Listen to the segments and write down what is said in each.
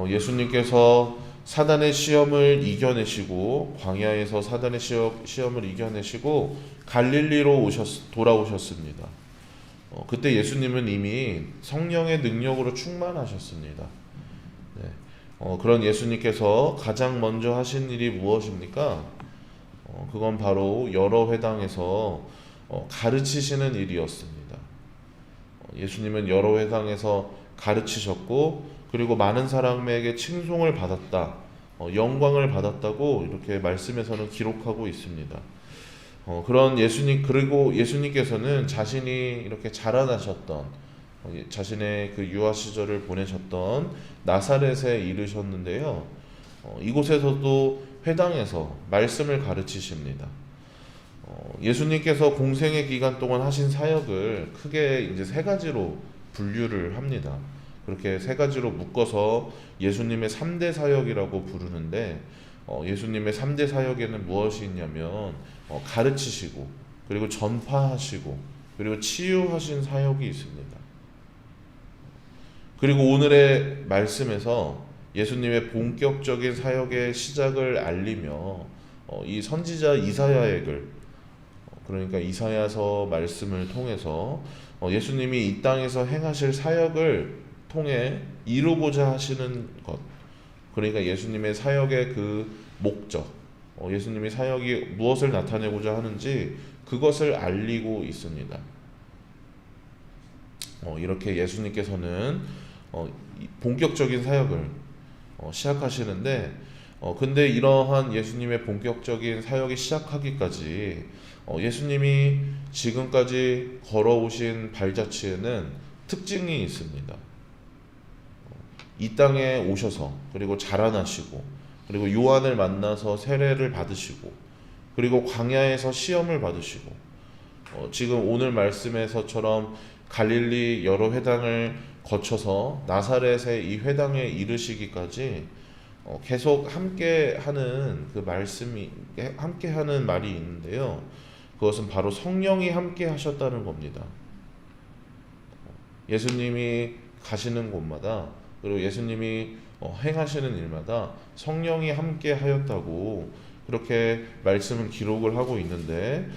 예수님께서 사단의 시험을 이겨내시고 광야에서 사단의 시험을 이겨내시고 갈릴리로 돌아오셨습니다. 그때 예수님은 이미 성령의 능력으로 충만하셨습니다. 네. 그런 예수님께서 가장 먼저 하신 일이 무엇입니까? 그건 바로 여러 회당에서 가르치시는 일이었습니다. 예수님은 여러 회당에서 가르치셨고, 그리고 많은 사람에게 칭송을 받았다, 영광을 받았다고 이렇게 말씀에서는 기록하고 있습니다. 그런 예수님, 그리고 예수님께서는 자신이 이렇게 자라나셨던, 자신의 그 유아 시절을 보내셨던 나사렛에 이르셨는데요. 이곳에서도 회당에서 말씀을 가르치십니다. 예수님께서 공생의 기간 동안 하신 사역을 크게 이제 세 가지로 분류를 합니다. 그렇게 세 가지로 묶어서 예수님의 3대 사역이라고 부르는데, 예수님의 3대 사역에는 무엇이 있냐면 가르치시고, 그리고 전파하시고, 그리고 치유하신 사역이 있습니다. 그리고 오늘의 말씀에서 예수님의 본격적인 사역의 시작을 알리며 이 선지자 이사야액을, 그러니까 이사야서 말씀을 통해서 예수님이 이 땅에서 행하실 사역을 통해 이루고자 하시는 것, 그러니까 예수님의 사역의 그 목적, 예수님의 사역이 무엇을 나타내고자 하는지 그것을 알리고 있습니다. 이렇게 예수님께서는 본격적인 사역을 시작하시는데, 근데 이러한 예수님의 본격적인 사역이 시작하기까지 예수님이 지금까지 걸어오신 발자취에는 특징이 있습니다. 이 땅에 오셔서, 그리고 자라나시고, 그리고 요한을 만나서 세례를 받으시고, 그리고 광야에서 시험을 받으시고, 지금 오늘 말씀에서처럼 갈릴리 여러 회당을 거쳐서 나사렛의 이 회당에 이르시기까지 계속 함께하는 그 말씀이, 함께하는 말이 있는데요. 그것은 바로 성령이 함께 하셨다는 겁니다. 예수님이 가시는 곳마다, 그리고 예수님이 행하시는 일마다 성령이 함께 하였다고 그렇게 말씀을 기록을 하고 있는데,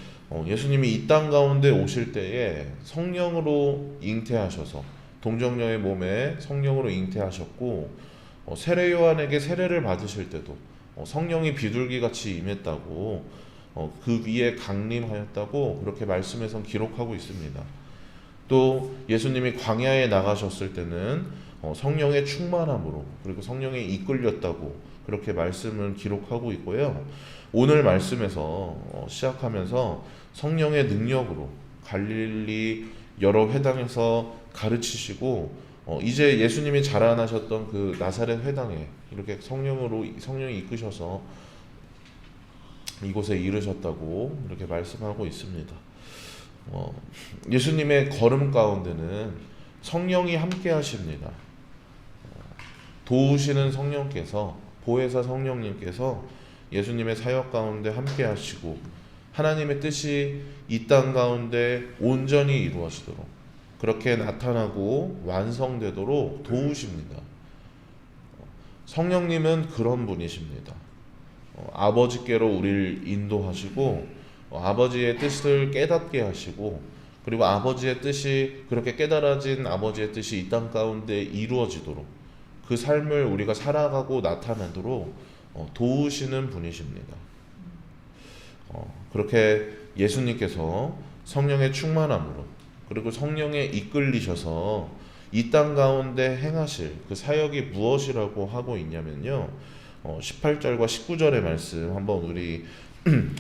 예수님이 이 땅 가운데 오실 때에 성령으로 잉태하셔서 동정녀의 몸에 성령으로 잉태하셨고, 세례 요한에게 세례를 받으실 때도 성령이 비둘기같이 임했다고, 그 위에 강림하였다고 그렇게 말씀에서 기록하고 있습니다. 또 예수님이 광야에 나가셨을 때는 성령의 충만함으로, 그리고 성령에 이끌렸다고 그렇게 말씀을 기록하고 있고요. 오늘 말씀에서 시작하면서 성령의 능력으로 갈릴리 여러 회당에서 가르치시고, 이제 예수님이 자라나셨던 그 나사렛 회당에 이렇게 성령이 이끄셔서 이곳에 이르셨다고 이렇게 말씀하고 있습니다. 예수님의 걸음 가운데는 성령이 함께 하십니다. 도우시는 성령께서, 보혜사 성령님께서 예수님의 사역 가운데 함께 하시고, 하나님의 뜻이 이 땅 가운데 온전히 이루어지도록, 그렇게 나타나고 완성되도록 도우십니다. 성령님은 그런 분이십니다. 아버지께로 우리를 인도하시고, 아버지의 뜻을 깨닫게 하시고, 그리고 아버지의 뜻이, 그렇게 깨달아진 아버지의 뜻이 이 땅 가운데 이루어지도록, 그 삶을 우리가 살아가고 나타내도록 도우시는 분이십니다. 그렇게 예수님께서 성령의 충만함으로, 그리고 성령에 이끌리셔서 이 땅 가운데 행하실 그 사역이 무엇이라고 하고 있냐면요, 18절과 19절의 말씀 한번 우리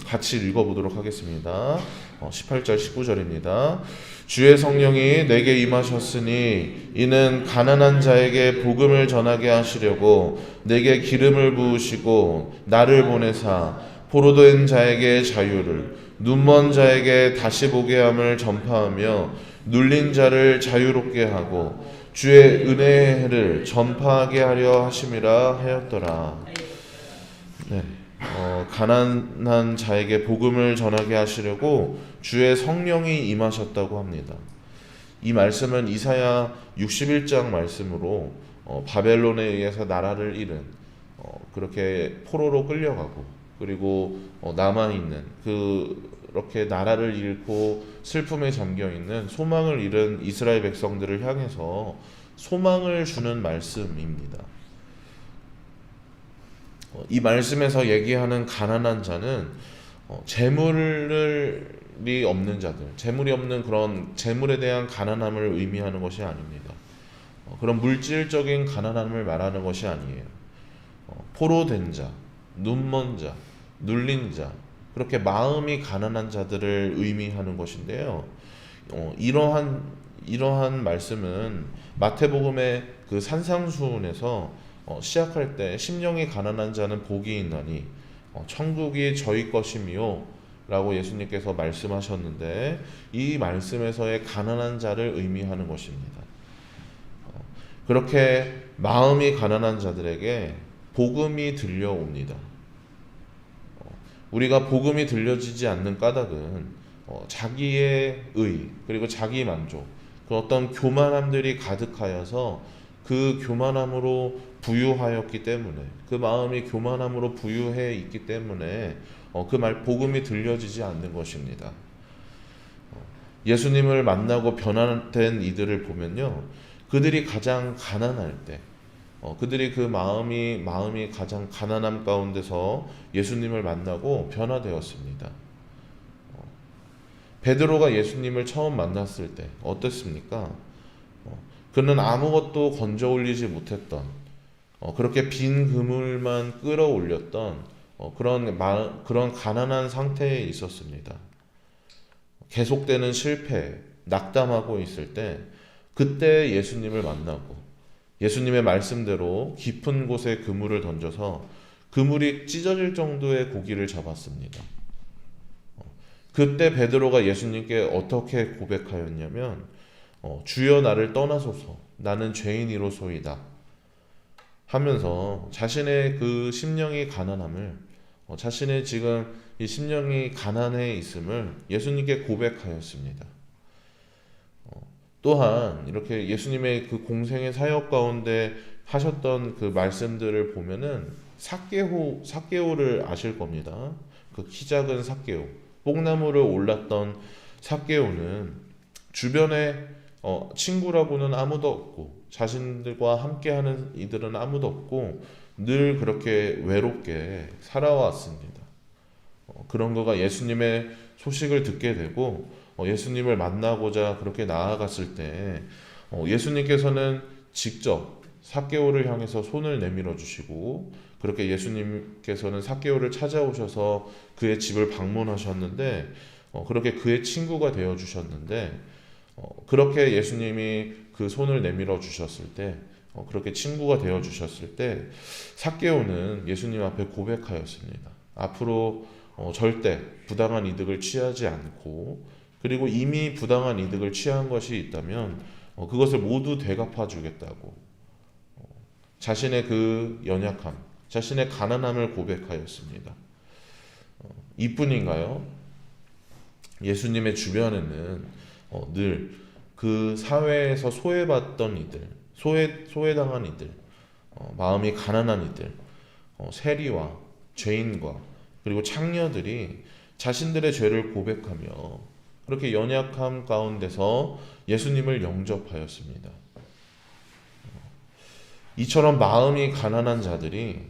같이 읽어보도록 하겠습니다. 18절 19절입니다. 주의 성령이 내게 임하셨으니 이는 가난한 자에게 복음을 전하게 하시려고 내게 기름을 부으시고 나를 보내사 포로된 자에게 자유를, 눈먼 자에게 다시 보게 함을 전파하며 눌린 자를 자유롭게 하고 주의 은혜의 해를 전파하게 하려 하심이라 하였더라. 네. 가난한 자에게 복음을 전하게 하시려고 주의 성령이 임하셨다고 합니다. 이 말씀은 이사야 61장 말씀으로 바벨론에 의해서 나라를 잃은 그렇게 포로로 끌려가고 그리고 남아 있는 그렇게 나라를 잃고 슬픔에 잠겨 있는 소망을 잃은 이스라엘 백성들을 향해서 소망을 주는 말씀입니다. 이 말씀에서 얘기하는 가난한 자는 재물이 없는 자들, 재물이 없는 그런 재물에 대한 가난함을 의미하는 것이 아닙니다. 그런 물질적인 가난함을 말하는 것이 아니에요. 포로된 자, 눈먼 자, 눌린 자, 그렇게 마음이 가난한 자들을 의미하는 것인데요. 이러한 말씀은 마태복음의 그 산상수훈에서 시작할 때 심령이 가난한 자는 복이 있나니 천국이 저희 것이미요 라고 예수님께서 말씀하셨는데, 이 말씀에서의 가난한 자를 의미하는 것입니다. 그렇게 마음이 가난한 자들에게 복음이 들려옵니다. 우리가 복음이 들려지지 않는 까닭은 자기의 의 그리고 자기 만족, 그 어떤 교만함들이 가득하여서 그 교만함으로 부유하였기 때문에, 그 마음이 교만함으로 부유해 있기 때문에 복음이 들려지지 않는 것입니다. 예수님을 만나고 변화된 이들을 보면요, 그들이 가장 가난할 때, 그들이 그 마음이 가장 가난함 가운데서 예수님을 만나고 변화되었습니다. 베드로가 예수님을 처음 만났을 때 어땠습니까? 그는 아무것도 건져 올리지 못했던, 그렇게 빈 그물만 끌어올렸던 그런 가난한 상태에 있었습니다. 계속되는 실패, 낙담하고 있을 때, 그때 예수님을 만나고 예수님의 말씀대로 깊은 곳에 그물을 던져서 그물이 찢어질 정도의 고기를 잡았습니다. 그때 베드로가 예수님께 어떻게 고백하였냐면, 주여 나를 떠나소서, 나는 죄인이로소이다 하면서 자신의 그 심령이 가난함을, 자신의 지금 이 심령이 가난해 있음을 예수님께 고백하였습니다. 또한 이렇게 예수님의 그 공생의 사역 가운데 하셨던 그 말씀들을 보면은 삭개오를 아실 겁니다. 그 키 작은 삭개오, 뽕나무를 올랐던 삭개오는 주변에 친구라고는 아무도 없고 자신들과 함께하는 이들은 아무도 없고 늘 그렇게 외롭게 살아왔습니다. 그런 거가 예수님의 소식을 듣게 되고 예수님을 만나고자 그렇게 나아갔을 때 예수님께서는 직접 삭개오를 향해서 손을 내밀어 주시고, 그렇게 예수님께서는 삭개오를 찾아오셔서 그의 집을 방문하셨는데, 그렇게 그의 친구가 되어 주셨는데, 그렇게 예수님이 그 손을 내밀어 주셨을 때, 그렇게 친구가 되어 주셨을 때 삭개오는 예수님 앞에 고백하였습니다. 앞으로 절대 부당한 이득을 취하지 않고, 그리고 이미 부당한 이득을 취한 것이 있다면 그것을 모두 되갚아 주겠다고 자신의 그 연약함, 자신의 가난함을 고백하였습니다. 이뿐인가요? 예수님의 주변에는 늘 그 사회에서 소외받던 이들, 소외당한 이들, 마음이 가난한 이들, 세리와 죄인과 그리고 창녀들이 자신들의 죄를 고백하며 그렇게 연약함 가운데서 예수님을 영접하였습니다. 이처럼 마음이 가난한 자들이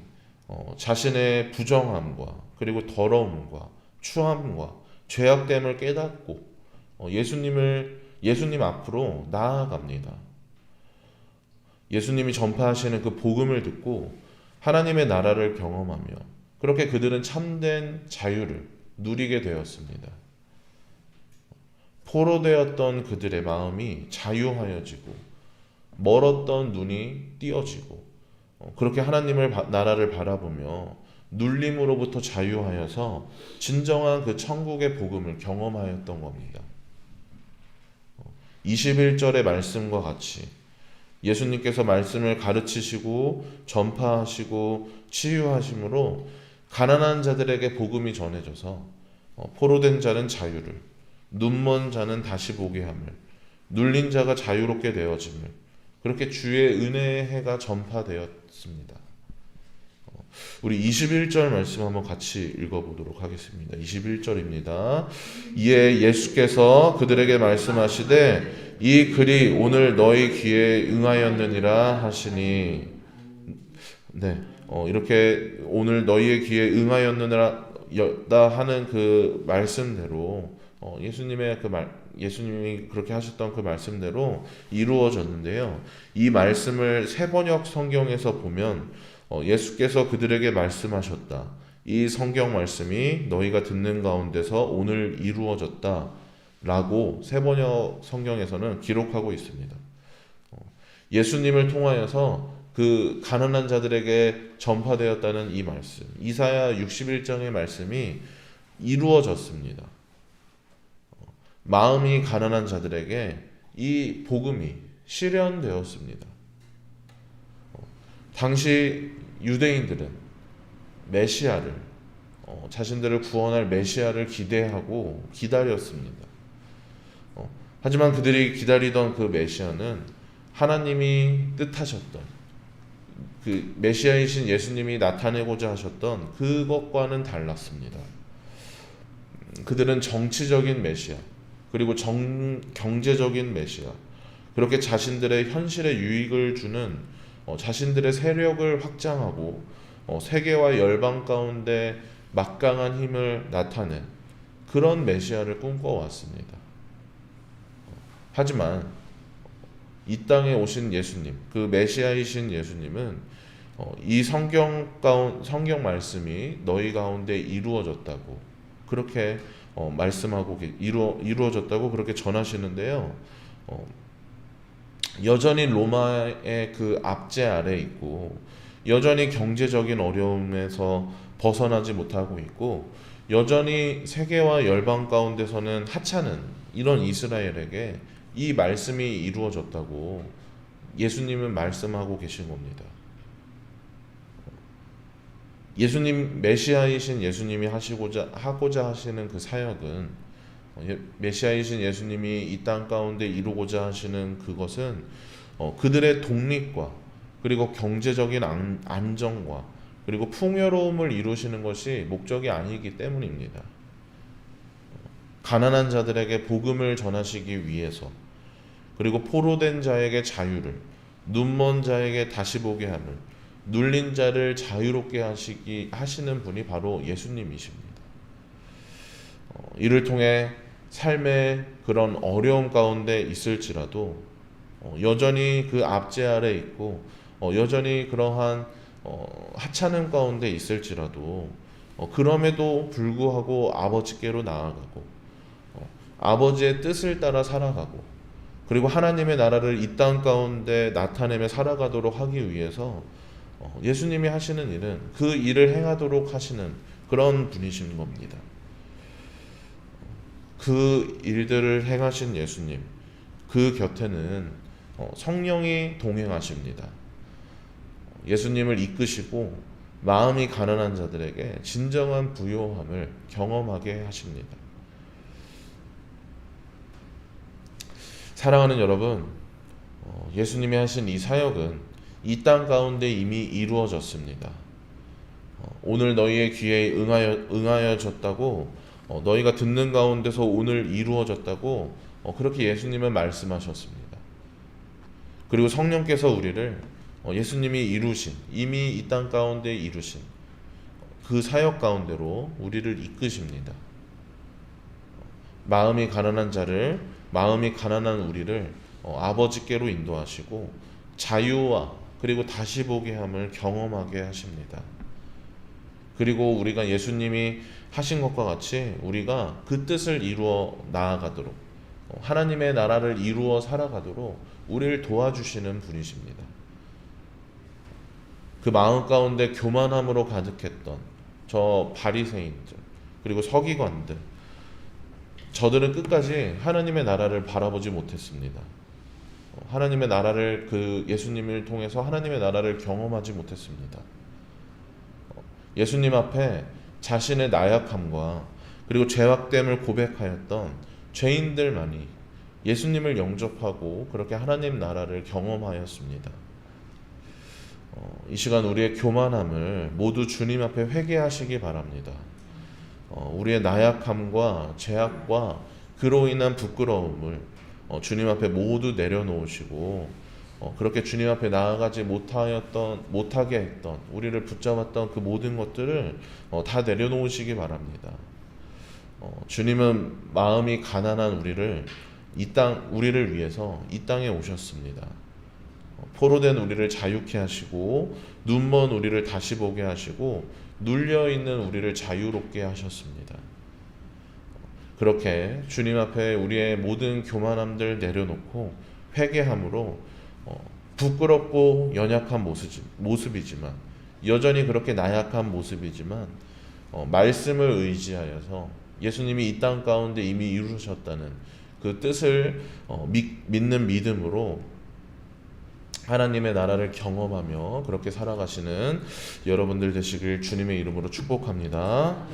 자신의 부정함과 그리고 더러움과 추함과 죄악됨을 깨닫고 예수님 앞으로 나아갑니다. 예수님이 전파하시는 그 복음을 듣고 하나님의 나라를 경험하며 그렇게 그들은 참된 자유를 누리게 되었습니다. 포로되었던 그들의 마음이 자유하여지고 멀었던 눈이 띄어지고 그렇게 하나님의 나라를 바라보며 눌림으로부터 자유하여서 진정한 그 천국의 복음을 경험하였던 겁니다. 21절의 말씀과 같이 예수님께서 말씀을 가르치시고 전파하시고 치유하심으로 가난한 자들에게 복음이 전해져서 포로된 자는 자유를, 눈먼 자는 다시 보게 함을, 눌린 자가 자유롭게 되어짐을, 그렇게 주의 은혜의 해가 전파되었습니다. 우리 21절 말씀 한번 같이 읽어보도록 하겠습니다. 21절입니다. 이에 예수께서 그들에게 말씀하시되 이 글이 오늘 너희 귀에 응하였느니라 하시니, 네, 이렇게 오늘 너희의 귀에 응하였느니라 하는 그 말씀대로 예수님이 그렇게 하셨던 그 말씀대로 이루어졌는데요. 이 말씀을 세번역 성경에서 보면 예수께서 그들에게 말씀하셨다, 이 성경 말씀이 너희가 듣는 가운데서 오늘 이루어졌다 라고 세번역 성경에서는 기록하고 있습니다. 예수님을 통하여서 그 가난한 자들에게 전파되었다는 이 말씀, 이사야 61장의 말씀이 이루어졌습니다. 마음이 가난한 자들에게 이 복음이 실현되었습니다. 당시 유대인들은 메시아를, 자신들을 구원할 메시아를 기대하고 기다렸습니다. 하지만 그들이 기다리던 그 메시아는 하나님이 뜻하셨던 그 메시아이신 예수님이 나타내고자 하셨던 그것과는 달랐습니다. 그들은 정치적인 메시아, 그리고 경제적인 메시아, 그렇게 자신들의 현실에 유익을 주는 자신들의 세력을 확장하고 세계와 열방 가운데 막강한 힘을 나타낸 그런 메시아를 꿈꿔왔습니다. 하지만 이 땅에 오신 예수님, 그 메시아이신 예수님은 이 성경 말씀이 너희 가운데 이루어졌다고 그렇게 말씀하고 이루어졌다고 그렇게 전하시는데요. 여전히 로마의 그 압제 아래 있고, 여전히 경제적인 어려움에서 벗어나지 못하고 있고, 여전히 세계와 열방 가운데서는 하찮은 이런 이스라엘에게 이 말씀이 이루어졌다고 예수님은 말씀하고 계신 겁니다. 예수님, 메시아이신 예수님이 하고자 하시는 그 사역은, 메시아이신 예수님이 이 땅 가운데 이루고자 하시는 그것은 그들의 독립과 그리고 경제적인 안정과 그리고 풍요로움을 이루시는 것이 목적이 아니기 때문입니다. 가난한 자들에게 복음을 전하시기 위해서, 그리고 포로된 자에게 자유를, 눈먼 자에게 다시 보게 함을, 눌린 자를 자유롭게 하시는 분이 바로 예수님이십니다. 이를 통해 삶의 그런 어려움 가운데 있을지라도 여전히 그 압제 아래 있고 여전히 그러한 하찮은 가운데 있을지라도 그럼에도 불구하고 아버지께로 나아가고 아버지의 뜻을 따라 살아가고, 그리고 하나님의 나라를 이 땅 가운데 나타내며 살아가도록 하기 위해서 예수님이 하시는 일은 그 일을 행하도록 하시는 그런 분이신 겁니다. 그 일들을 행하신 예수님, 그 곁에는 성령이 동행하십니다. 예수님을 이끄시고 마음이 가난한 자들에게 진정한 부요함을 경험하게 하십니다. 사랑하는 여러분, 예수님이 하신 이 사역은 이 땅 가운데 이미 이루어졌습니다. 오늘 너희의 귀에 응하여졌다고, 너희가 듣는 가운데서 오늘 이루어졌다고 그렇게 예수님은 말씀하셨습니다. 그리고 성령께서 우리를 예수님이 이미 이 땅 가운데 이루신 그 사역 가운데로 우리를 이끄십니다. 마음이 가난한 우리를 아버지께로 인도하시고 자유와 그리고 다시 보게 함을 경험하게 하십니다. 그리고 우리가 예수님이 하신 것과 같이 우리가 그 뜻을 이루어 나아가도록, 하나님의 나라를 이루어 살아가도록 우리를 도와주시는 분이십니다. 그 마음 가운데 교만함으로 가득했던 저 바리새인들, 그리고 서기관들, 저들은 끝까지 하나님의 나라를 바라보지 못했습니다. 하나님의 나라를, 그 예수님을 통해서 하나님의 나라를 경험하지 못했습니다. 예수님 앞에 자신의 나약함과 그리고 죄악됨을 고백하였던 죄인들만이 예수님을 영접하고 그렇게 하나님 나라를 경험하였습니다. 이 시간 우리의 교만함을 모두 주님 앞에 회개하시기 바랍니다. 우리의 나약함과 죄악과 그로 인한 부끄러움을 주님 앞에 모두 내려놓으시고 그렇게 주님 앞에 나아가지 못하게 했던 우리를 붙잡았던 그 모든 것들을 다 내려놓으시기 바랍니다. 주님은 마음이 가난한 우리를 위해서 이 땅에 오셨습니다. 포로된 우리를 자유케 하시고 눈먼 우리를 다시 보게 하시고 눌려 있는 우리를 자유롭게 하셨습니다. 그렇게 주님 앞에 우리의 모든 교만함들 내려놓고 회개함으로 부끄럽고 연약한 모습이지만 여전히 그렇게 나약한 모습이지만 말씀을 의지하여서 예수님이 이 땅 가운데 이미 이루셨다는 그 뜻을 믿는 믿음으로 하나님의 나라를 경험하며 그렇게 살아가시는 여러분들 되시길 주님의 이름으로 축복합니다.